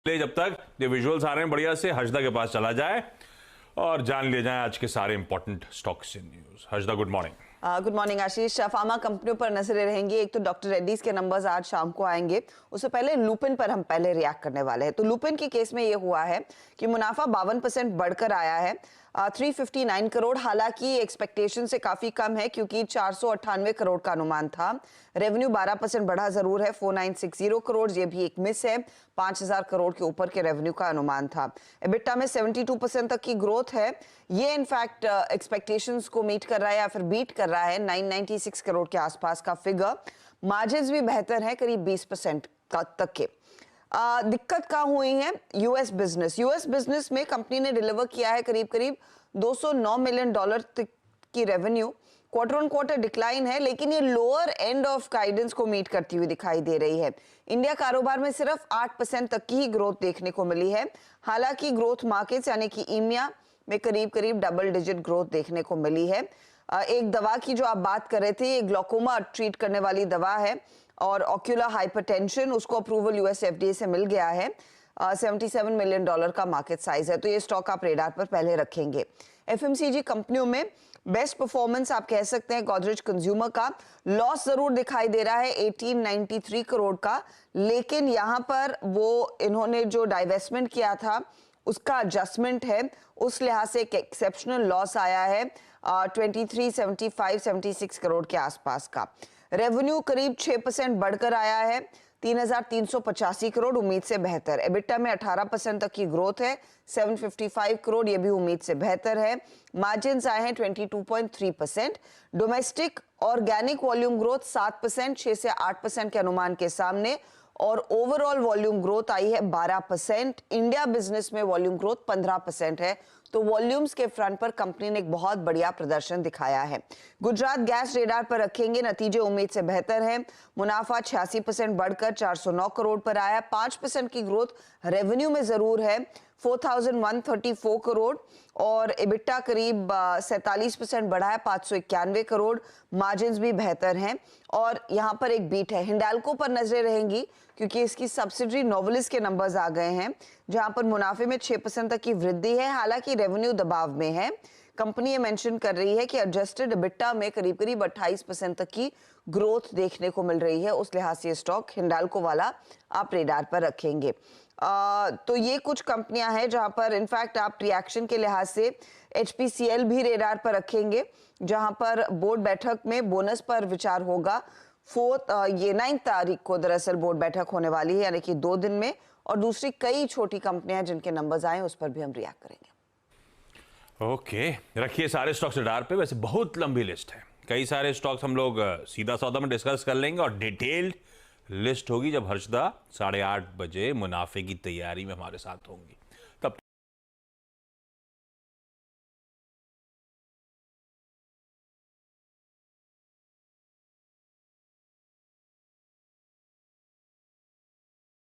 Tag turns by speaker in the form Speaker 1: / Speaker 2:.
Speaker 1: जब तक ये विजुअल्स आ रहे हैं बढ़िया से, हर्षदा के पास चला जाए और जान ले जाए आज के सारे important stocks in news. Harshada, good morning.
Speaker 2: Good morning Ashish. Pharma कंपनियों पर नजरें रहेंगी। एक तो डॉक्टर रेड्डीज के नंबर्स आज शाम को आएंगे, उससे पहले लुपिन पर हम पहले रिएक्ट करने वाले हैं। तो लुपिन के केस में ये हुआ है कि मुनाफा 52% बढ़कर आया है 359 करोड़। हालांकि एक्सपेक्टेशन से काफी कम है क्योंकि 498 करोड़ का अनुमान था। रेवेन्यू 12% बढ़ा जरूर है, 4960 करोड़, ये भी एक मिस है। 5000 करोड़ के ऊपर के रेवेन्यू का अनुमान था। एबिटा में 72% तक की ग्रोथ है। ये इनफैक्ट एक्सपेक्टेशंस को मीट कर रहा है या फिर बीट कर रहा है। 996 करोड़ के आसपास का फिगर। मार्जिन्स भी बेहतर है, करीब 20% तक के। दिक्कत कहाँ हुई है? यूएस बिजनेस में कंपनी ने डिलीवर किया है करीब करीब $209 मिलियन की revenue. Quarter on quarter decline है, लेकिन ये लोअर एंड ऑफ गाइडेंस को मीट करती हुई दिखाई दे रही है। इंडिया कारोबार में सिर्फ 8% तक की ही ग्रोथ देखने को मिली है। हालांकि ग्रोथ मार्केट्स यानी कि ईमिया में करीब करीब डबल डिजिट ग्रोथ देखने को मिली है। एक दवा की जो आप बात कर रहे थे, ये ग्लोकोमा ट्रीट करने वाली दवा है और ऑक्यूलर हाइपरटेंशन, उसको अप्रूवल यूएस एफडीए से मिल गया है। $77 मिलियन का मार्केट साइज है, तो ये स्टॉक आप रेडार पर पहले रखेंगे। एफएमसीजी कंपनियों में बेस्ट परफॉर्मेंस आप कह सकते हैं गोदरेज कंज्यूमर का। लॉस जरूर दिखाई दे रहा है 1893 करोड़ का, लेकिन यहाँ पर वो इन्होंने जो डाइवेस्टमेंट किया था उसका एडजस्टमेंट है, उस लिहाज से एक एक्सेप्शनल लॉस आया है 2375-76 करोड़ के आसपास का। रेवेन्यू करीब 6% बढ़कर आया है 3385 करोड़, उम्मीद से बेहतर। एबिटा में 18% तक की ग्रोथ है 755 करोड़, ये भी उम्मीद से बेहतर है। मार्जिन्स आए हैं 22.3%। डोमेस्टिक ऑर्गेनिक वॉल्यूम ग्रोथ 7%, 6 से 8% के अनुमान के सामने, और ओवरऑल वॉल्यूम ग्रोथ आई है 12%। इंडिया बिजनेस में वॉल्यूम ग्रोथ 15% है। तो वॉल्यूम्स के फ्रंट पर कंपनी ने एक बहुत बढ़िया प्रदर्शन दिखाया है। गुजरात गैस रेडार पर रखेंगे, नतीजे उम्मीद से बेहतर हैं। मुनाफा 86% बढ़कर 409 करोड़ पर आया। 5% की ग्रोथ रेवेन्यू में जरूर है, 4134 करोड़, और एबिटा करीब 47% बढ़ा है 591 करोड़। मार्जिन्स भी बेहतर हैं और यहाँ पर एक बीट है। हिंडाल्को पर नजरें रहेंगी क्योंकि इसकी सब्सिडरी नोवेलिस के नंबर्स आ गए हैं, जहां पर मुनाफे में 6% तक की वृद्धि है। हालांकि रेवेन्यू दबाव में है। कंपनी ये मेंशन कर रही है कि एडजस्टेड एबिटा में करीब करीब 28% तक की ग्रोथ देखने को मिल रही है। उस लिहाज से स्टॉक हिंडाल्को वाला आप रेडार पर रखेंगे। तो ये कुछ कंपनियां हैं जहां पर इनफैक्ट आप रिएक्शन के लिहाज से HPCL भी रेडार पर रखेंगे, जहां पर बोर्ड बैठक में बोनस पर विचार होगा। 9 तारीख को दरअसल बोर्ड बैठक होने वाली है, यानी कि 2 दिन में। और दूसरी कई छोटी कंपनियां जिनके नंबर्स आए उस पर भी हम रिएक्ट करेंगे।
Speaker 1: ओके, रखिए सारे स्टॉक्स रेडार पे। वैसे बहुत लंबी लिस्ट है, कई सारे स्टॉक्स हम लोग सीधा सौदा में डिस्कस कर लेंगे और डिटेल्ड लिस्ट होगी जब हर्षदा 8:30 बजे मुनाफे की तैयारी में हमारे साथ होंगी।